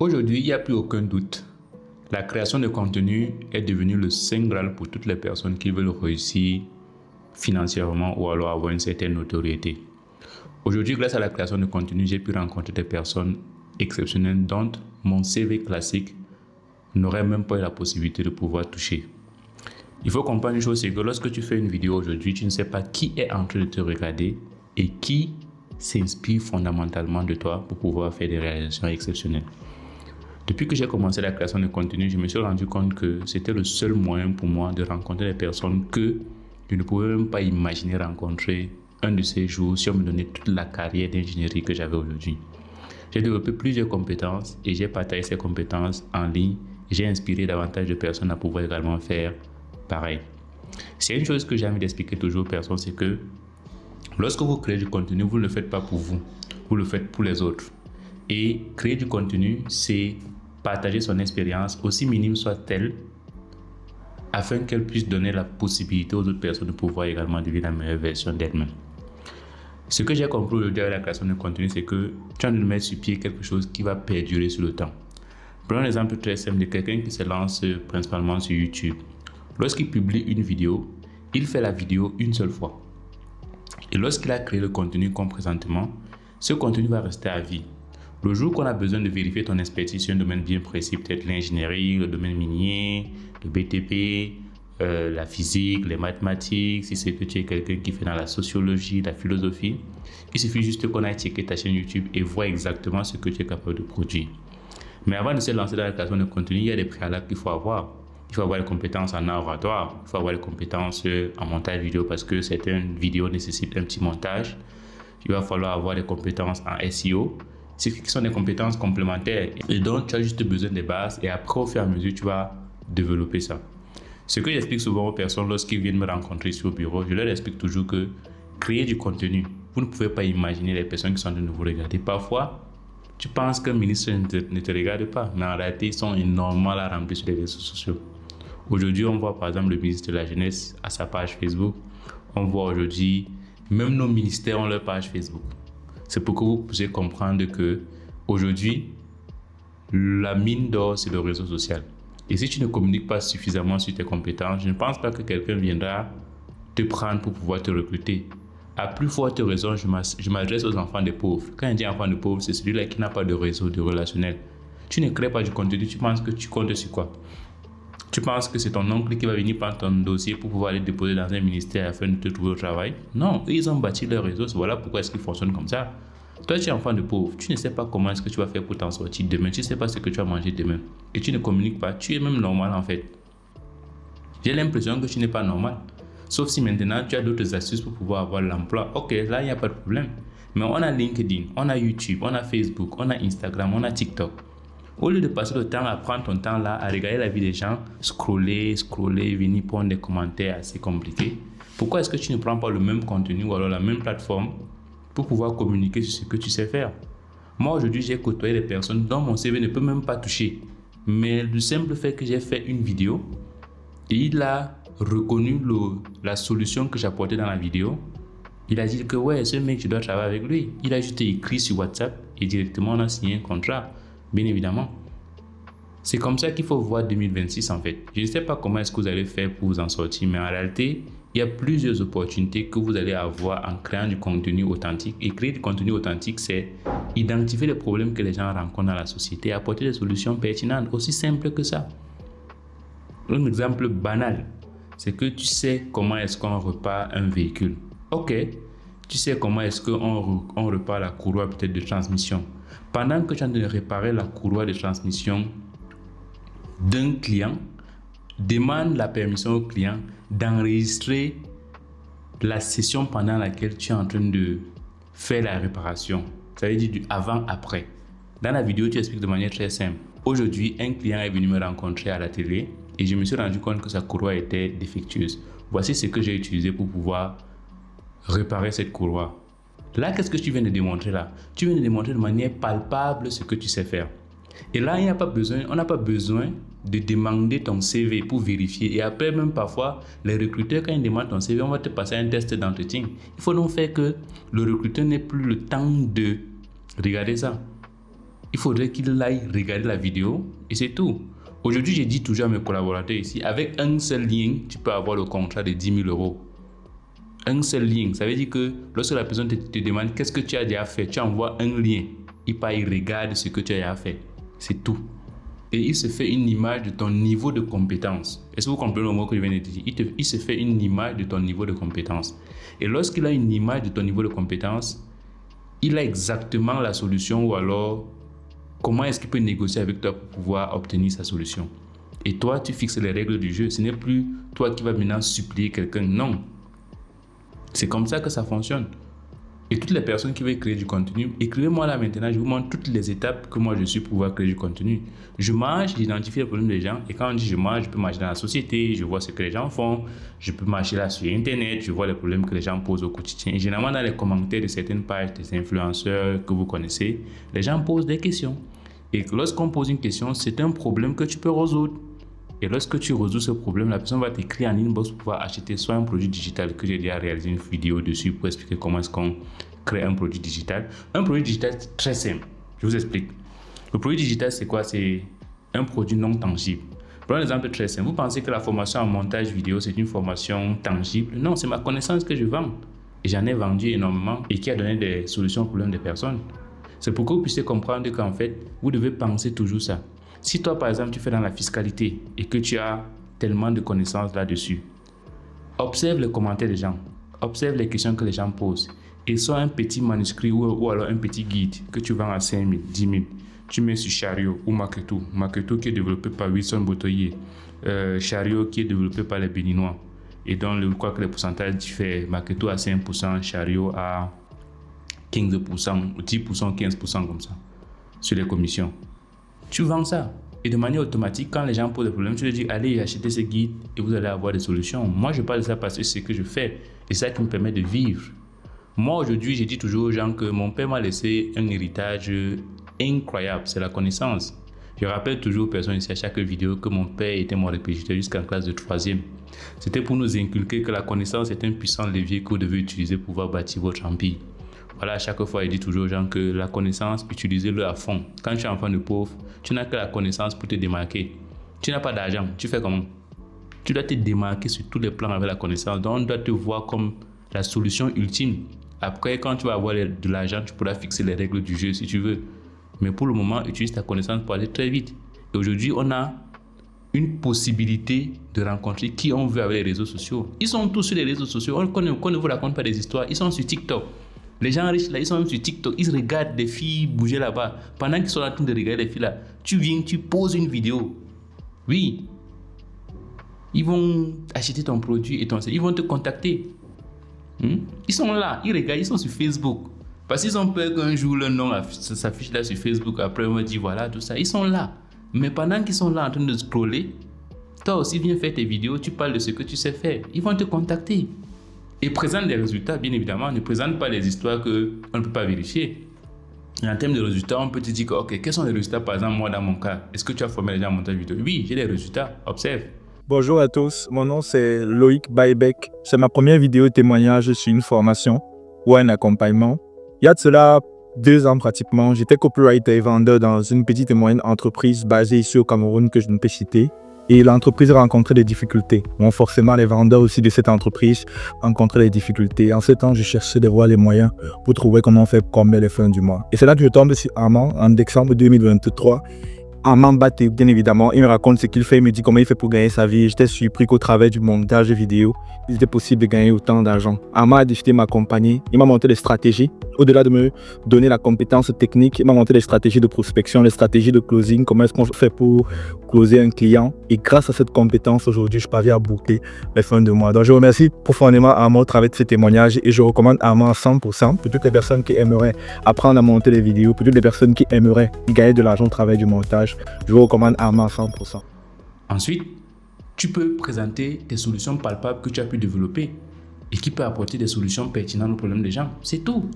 Aujourd'hui, il n'y a plus aucun doute. La création de contenu est devenue le saint graal pour toutes les personnes qui veulent réussir financièrement ou alors avoir une certaine notoriété. Aujourd'hui, grâce à la création de contenu, j'ai pu rencontrer des personnes exceptionnelles dont mon CV classique n'aurait même pas eu la possibilité de pouvoir toucher. Il faut comprendre une chose, c'est que lorsque tu fais une vidéo aujourd'hui, tu ne sais pas qui est en train de te regarder et qui s'inspire fondamentalement de toi pour pouvoir faire des réalisations exceptionnelles. Depuis que j'ai commencé la création de contenu, je me suis rendu compte que c'était le seul moyen pour moi de rencontrer des personnes que je ne pouvais même pas imaginer rencontrer un de ces jours si on me donnait toute la carrière d'ingénierie que j'avais aujourd'hui. J'ai développé plusieurs compétences et j'ai partagé ces compétences en ligne. J'ai inspiré davantage de personnes à pouvoir également faire pareil. C'est une chose que j'ai envie d'expliquer toujours aux personnes, c'est que lorsque vous créez du contenu, vous ne le faites pas pour vous, vous le faites pour les autres. Et créer du contenu, c'est partager son expérience, aussi minime soit-elle, afin qu'elle puisse donner la possibilité aux autres personnes de pouvoir également devenir la meilleure version d'elles-mêmes. Ce que j'ai compris aujourd'hui avec la création de contenu, c'est que tu as envie de mettre sur pied quelque chose qui va perdurer sur le temps. Prenons un exemple très simple de quelqu'un qui se lance principalement sur YouTube. Lorsqu'il publie une vidéo, il fait la vidéo une seule fois. Et lorsqu'il a créé le contenu comme présentement, ce contenu va rester à vie. Le jour qu'on a besoin de vérifier ton expertise sur un domaine bien précis, peut-être l'ingénierie, le domaine minier, le BTP, la physique, les mathématiques, si c'est que tu es quelqu'un qui fait dans la sociologie, la philosophie, il suffit juste qu'on aille checker ta chaîne YouTube et voir exactement ce que tu es capable de produire. Mais avant de se lancer dans la création de contenu, il y a des préalables qu'il faut avoir. Il faut avoir les compétences en oratoire, il faut avoir les compétences en montage vidéo parce que certaines vidéos nécessitent un petit montage. Il va falloir avoir des compétences en SEO. Ce qui sont des compétences complémentaires et donc tu as juste besoin des bases et après au fur et à mesure tu vas développer ça. Ce que j'explique souvent aux personnes lorsqu'ils viennent me rencontrer sur le bureau, je leur explique toujours que créer du contenu, vous ne pouvez pas imaginer les personnes qui sont en train de vous regarder. Parfois, tu penses qu'un ministre ne te regarde pas, mais en réalité, ils sont énormément là remplis sur les réseaux sociaux. Aujourd'hui, on voit par exemple le ministre de la Jeunesse à sa page Facebook. On voit aujourd'hui, même nos ministères ont leur page Facebook. C'est pour que vous puissiez comprendre que aujourd'hui, la mine d'or, c'est le réseau social. Et si tu ne communiques pas suffisamment sur tes compétences, je ne pense pas que quelqu'un viendra te prendre pour pouvoir te recruter. À plus forte raison, je m'adresse aux enfants des pauvres. Quand je dis enfant de pauvres, c'est celui-là qui n'a pas de réseau, de relationnel. Tu ne crées pas du contenu, tu penses que tu comptes sur quoi? Tu penses que c'est ton oncle qui va venir prendre ton dossier pour pouvoir aller déposer dans un ministère afin de te trouver au travail? Non, ils ont bâti leur réseau, voilà pourquoi est-ce qu'ils fonctionnent comme ça. Toi, tu es enfant de pauvre, tu ne sais pas comment est-ce que tu vas faire pour t'en sortir demain, tu ne sais pas ce que tu vas manger demain et tu ne communiques pas, tu es même normal en fait. J'ai l'impression que tu n'es pas normal. Sauf si maintenant tu as d'autres astuces pour pouvoir avoir l'emploi. Ok, là il n'y a pas de problème. Mais on a LinkedIn, on a YouTube, on a Facebook, on a Instagram, on a TikTok. Au lieu de passer le temps à prendre ton temps là, à regarder la vie des gens, scroller, venir prendre des commentaires assez compliqués, pourquoi est-ce que tu ne prends pas le même contenu ou alors la même plateforme pour pouvoir communiquer sur ce que tu sais faire? Moi aujourd'hui, j'ai côtoyé des personnes dont mon CV ne peut même pas toucher. Mais le simple fait que j'ai fait une vidéo et il a reconnu la solution que j'apportais dans la vidéo, il a dit que ouais, ce mec, je dois travailler avec lui. Il a juste écrit sur WhatsApp et directement on a signé un contrat. Bien évidemment. C'est comme ça qu'il faut voir 2026 en fait. Je ne sais pas comment est-ce que vous allez faire pour vous en sortir, mais en réalité, il y a plusieurs opportunités que vous allez avoir en créant du contenu authentique. Et créer du contenu authentique, c'est identifier les problèmes que les gens rencontrent dans la société et apporter des solutions pertinentes, aussi simple que ça. Un exemple banal, c'est que tu sais comment est-ce qu'on repart un véhicule. Ok, tu sais comment est-ce qu'on repart la courroie peut-être de transmission. Pendant que tu es en train de réparer la courroie de transmission d'un client, demande la permission au client d'enregistrer la session pendant laquelle tu es en train de faire la réparation. Ça veut dire du avant-après. Dans la vidéo, tu expliques de manière très simple. Aujourd'hui, un client est venu me rencontrer à la télé et je me suis rendu compte que sa courroie était défectueuse. Voici ce que j'ai utilisé pour pouvoir réparer cette courroie. Là, qu'est-ce que tu viens de démontrer là? Tu viens de démontrer de manière palpable ce que tu sais faire. Et là, on n'a pas besoin de demander ton CV pour vérifier. Et après, même parfois, les recruteurs, quand ils demandent ton CV, on va te passer un test d'entretien. Il faut donc faire que le recruteur n'ait plus le temps de regarder ça. il faudrait qu'il aille regarder la vidéo et c'est tout. Aujourd'hui, j'ai dit toujours à mes collaborateurs ici, avec un seul lien, tu peux avoir le contrat de 10 000 euros. Un seul lien, ça veut dire que lorsque la personne te demande qu'est-ce que tu as déjà fait, tu envoies un lien. Il regarde ce que tu as déjà fait. C'est tout. Et il se fait une image de ton niveau de compétence. Est-ce que vous comprenez le mot que je viens de dire? Il se fait une image de ton niveau de compétence. Et lorsqu'il a une image de ton niveau de compétence, il a exactement la solution ou alors comment est-ce qu'il peut négocier avec toi pour pouvoir obtenir sa solution. Et toi, tu fixes les règles du jeu. Ce n'est plus toi qui vas maintenant supplier quelqu'un. Non. C'est comme ça que ça fonctionne. Et toutes les personnes qui veulent créer du contenu, écrivez-moi là maintenant, je vous montre toutes les étapes que moi je suis pour pouvoir créer du contenu. Je marche, j'identifie les problèmes des gens et quand on dit je marche, je peux marcher dans la société, je vois ce que les gens font, je peux marcher là sur Internet, je vois les problèmes que les gens posent au quotidien. Et généralement dans les commentaires de certaines pages des influenceurs que vous connaissez, les gens posent des questions. Et lorsqu'on pose une question, c'est un problème que tu peux résoudre. Et lorsque tu résous ce problème, la personne va t'écrire en inbox pour pouvoir acheter soit un produit digital que j'ai déjà réalisé une vidéo dessus pour expliquer comment est-ce qu'on crée un produit digital. Un produit digital, c'est très simple. Je vous explique. Le produit digital, c'est quoi? C'est un produit non tangible. Prenons un exemple très simple. Vous pensez que la formation en montage vidéo, c'est une formation tangible? Non, c'est ma connaissance que je vends. Et j'en ai vendu énormément et qui a donné des solutions aux problèmes des personnes. C'est pour que vous puissiez comprendre qu'en fait, vous devez penser toujours ça. Si toi, par exemple, tu fais dans la fiscalité et que tu as tellement de connaissances là-dessus, observe les commentaires des gens, observe les questions que les gens posent et soit un petit manuscrit ou alors un petit guide que tu vends à 5 000, 10 000. Tu mets sur Chariot ou Marketo. Marketo qui est développé par Wilson Botoyer. Chariot qui est développé par les Béninois. Et donc, je crois que les pourcentages diffèrent. Marketo à 5%, Chariot à 15%, 10%, 15% comme ça, sur les commissions. Tu vends ça. Et de manière automatique, quand les gens posent des problèmes, tu leur dis, allez acheter ce guide et vous allez avoir des solutions. Moi, je parle de ça parce que c'est ce que je fais. Et c'est ça qui me permet de vivre. Moi, aujourd'hui, j'ai dit toujours aux gens que mon père m'a laissé un héritage incroyable. C'est la connaissance. Je rappelle toujours aux personnes ici à chaque vidéo que mon père était mon répétiteur jusqu'en classe de 3e. C'était pour nous inculquer que la connaissance est un puissant levier que vous devez utiliser pour pouvoir bâtir votre empire. Voilà, à chaque fois, il dit toujours aux gens que la connaissance, utilisez-le à fond. Quand tu es enfant de pauvre, tu n'as que la connaissance pour te démarquer. Tu n'as pas d'argent, tu fais comment? Tu dois te démarquer sur tous les plans avec la connaissance. Donc, on doit te voir comme la solution ultime. Après, quand tu vas avoir de l'argent, tu pourras fixer les règles du jeu si tu veux. Mais pour le moment, utilise ta connaissance pour aller très vite. Et aujourd'hui, on a une possibilité de rencontrer qui on veut avec les réseaux sociaux. Ils sont tous sur les réseaux sociaux. On ne vous raconte pas des histoires. Ils sont sur TikTok. Les gens riches là, ils sont même sur TikTok, ils regardent des filles bouger là-bas. Pendant qu'ils sont en train de regarder les filles là, tu viens, tu poses une vidéo. Oui. Ils vont acheter ton produit et ils vont te contacter. Ils sont là, ils regardent, ils sont sur Facebook. Parce qu'ils ont peur qu'un jour leur nom s'affiche là sur Facebook. Après on va dire voilà tout ça. Ils sont là. Mais pendant qu'ils sont là en train de scroller, toi aussi viens faire tes vidéos, tu parles de ce que tu sais faire. Ils vont te contacter. Et présente des résultats, bien évidemment. Ne présente pas les histoires qu'on ne peut pas vérifier. Et en termes de résultats, on peut te dire que, ok, quels sont les résultats, par exemple, moi, dans mon cas? Est-ce que tu as formé les gens en montage vidéo? Oui, j'ai des résultats. Observe. Bonjour à tous, mon nom c'est Loïc Baïbek. C'est ma première vidéo témoignage sur une formation ou un accompagnement. Il y a de cela 2 ans pratiquement, j'étais copywriter et vendeur dans une petite et moyenne entreprise basée ici au Cameroun que je ne peux citer. Et l'entreprise rencontrait des difficultés. Bon, forcément, les vendeurs aussi de cette entreprise rencontraient des difficultés. En ce temps, je cherchais de voir les moyens pour trouver comment faire combler les fins du mois. Et c'est là que je tombe sur Armand en décembre 2023. Armand Baté, bien évidemment, il me raconte ce qu'il fait, il me dit comment il fait pour gagner sa vie. J'étais surpris qu'au travers du montage vidéo, il était possible de gagner autant d'argent. Armand a décidé de m'accompagner, il m'a montré des stratégies. Au-delà de me donner la compétence technique, il m'a montré des stratégies de prospection, des stratégies de closing, comment est-ce qu'on fait pour closer un client. Et grâce à cette compétence, aujourd'hui, je parviens à boucler les fins de mois. Donc, je remercie profondément Armand au travers de ces témoignages et je recommande Armand à 100% pour toutes les personnes qui aimeraient apprendre à monter des vidéos, pour toutes les personnes qui aimeraient gagner de l'argent au travers du montage. Je vous recommande Armand à 100%. Ensuite, tu peux présenter tes solutions palpables que tu as pu développer et qui peut apporter des solutions pertinentes aux problèmes des gens. C'est tout.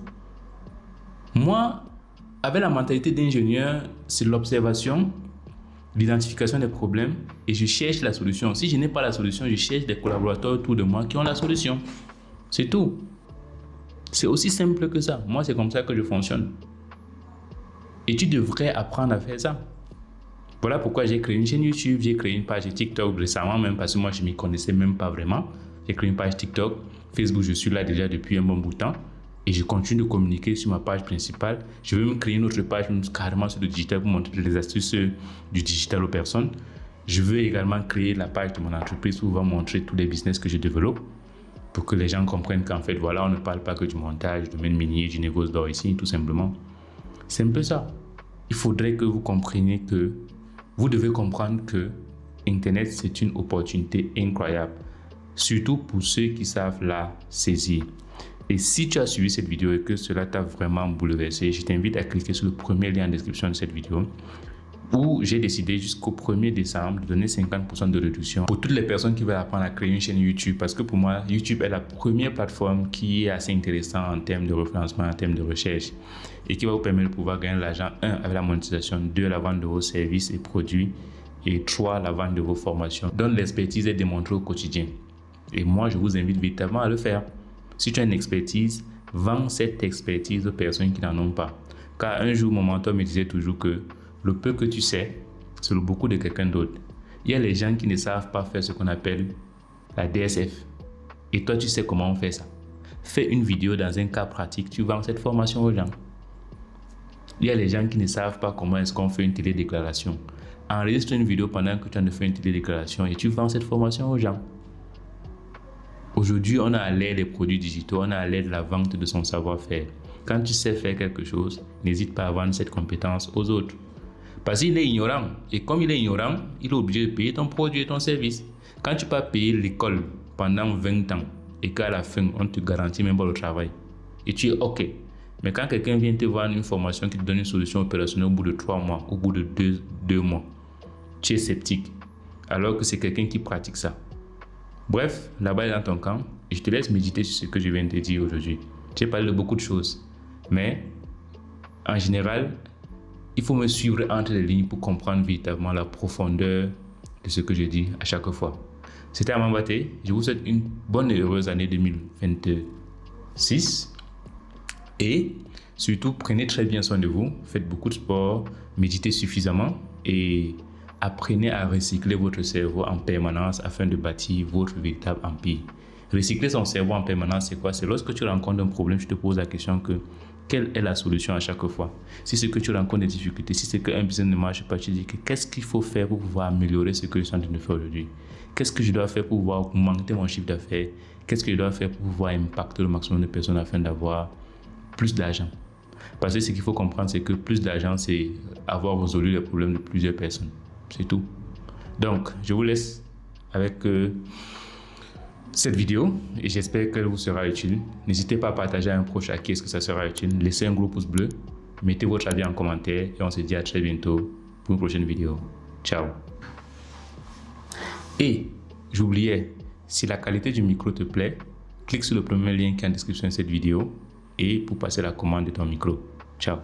Moi, avec la mentalité d'ingénieur, c'est l'observation, l'identification des problèmes et je cherche la solution. Si je n'ai pas la solution, je cherche des collaborateurs autour de moi qui ont la solution. C'est tout. C'est aussi simple que ça. Moi, c'est comme ça que je fonctionne. Et tu devrais apprendre à faire ça. Voilà pourquoi j'ai créé une chaîne YouTube, j'ai créé une page TikTok récemment même parce que moi je ne m'y connaissais même pas vraiment. J'ai créé une page TikTok, Facebook, je suis là déjà depuis un bon bout de temps et je continue de communiquer sur ma page principale. Je veux me créer une autre page carrément sur le digital pour montrer les astuces du digital aux personnes. Je veux également créer la page de mon entreprise pour montrer tous les business que je développe pour que les gens comprennent qu'en fait, voilà, on ne parle pas que du montage, du domaine minier, du négoce d'or ici, tout simplement. C'est un peu ça. Il faudrait que vous compreniez que vous devez comprendre que Internet, c'est une opportunité incroyable, surtout pour ceux qui savent la saisir. Et si tu as suivi cette vidéo et que cela t'a vraiment bouleversé, je t'invite à cliquer sur le premier lien en description de cette vidéo où j'ai décidé jusqu'au 1er décembre de donner 50% de réduction pour toutes les personnes qui veulent apprendre à créer une chaîne YouTube. Parce que pour moi, YouTube est la première plateforme qui est assez intéressante en termes de référencement, en termes de recherche et qui va vous permettre de pouvoir gagner de l'argent, 1, avec la monétisation, 2, la vente de vos services et produits et 3, la vente de vos formations, dont l'expertise est démontrée au quotidien. Et moi, je vous invite véritablement à le faire. Si tu as une expertise, vends cette expertise aux personnes qui n'en ont pas. Car un jour, mon mentor me disait toujours que le peu que tu sais, c'est le beaucoup de quelqu'un d'autre. Il y a les gens qui ne savent pas faire ce qu'on appelle la DSF. Et toi, tu sais comment on fait ça. Fais une vidéo dans un cas pratique, tu vends cette formation aux gens. Il y a les gens qui ne savent pas comment est-ce qu'on fait une télédéclaration. Enregistre une vidéo pendant que tu es en train de faire une télédéclaration et tu vends cette formation aux gens. Aujourd'hui, on a à l'ère des produits digitaux, on a à l'ère de la vente de son savoir-faire. Quand tu sais faire quelque chose, n'hésite pas à vendre cette compétence aux autres. Parce qu'il est ignorant. Et comme il est ignorant, il est obligé de payer ton produit et ton service. Quand tu peux payer l'école pendant 20 ans et qu'à la fin, on ne te garantit même pas le travail. Et tu es OK. Mais quand quelqu'un vient te vendre une formation qui te donne une solution opérationnelle au bout de 3 mois, au bout de 2 mois, tu es sceptique. Alors que c'est quelqu'un qui pratique ça. Bref, la balle est dans ton camp et je te laisse méditer sur ce que je viens de te dire aujourd'hui. J'ai parlé de beaucoup de choses. Mais en général, il faut me suivre entre les lignes pour comprendre véritablement la profondeur de ce que je dis à chaque fois. C'était Amamba T. Je vous souhaite une bonne et heureuse année 2026. Et surtout, prenez très bien soin de vous. Faites beaucoup de sport, méditez suffisamment et apprenez à recycler votre cerveau en permanence afin de bâtir votre véritable empire. Recycler son cerveau en permanence, c'est quoi? C'est lorsque tu rencontres un problème, tu te poses la question que quelle est la solution à chaque fois? Si c'est que tu rencontres des difficultés, si c'est qu'un business ne marche pas, tu dis que qu'est-ce qu'il faut faire pour pouvoir améliorer ce que je suis en train de faire aujourd'hui? Qu'est-ce que je dois faire pour pouvoir augmenter mon chiffre d'affaires? Qu'est-ce que je dois faire pour pouvoir impacter le maximum de personnes afin d'avoir plus d'argent? Parce que ce qu'il faut comprendre, c'est que plus d'argent, c'est avoir résolu les problèmes de plusieurs personnes. C'est tout. Donc, je vous laisse avec cette vidéo et j'espère qu'elle vous sera utile. N'hésitez pas à partager à un proche à qui est-ce que ça sera utile. Laissez un gros pouce bleu, mettez votre avis en commentaire et on se dit à très bientôt pour une prochaine vidéo. Ciao. Et j'oubliais, si la qualité du micro te plaît, clique sur le premier lien qui est en description de cette vidéo et pour passer la commande de ton micro. Ciao.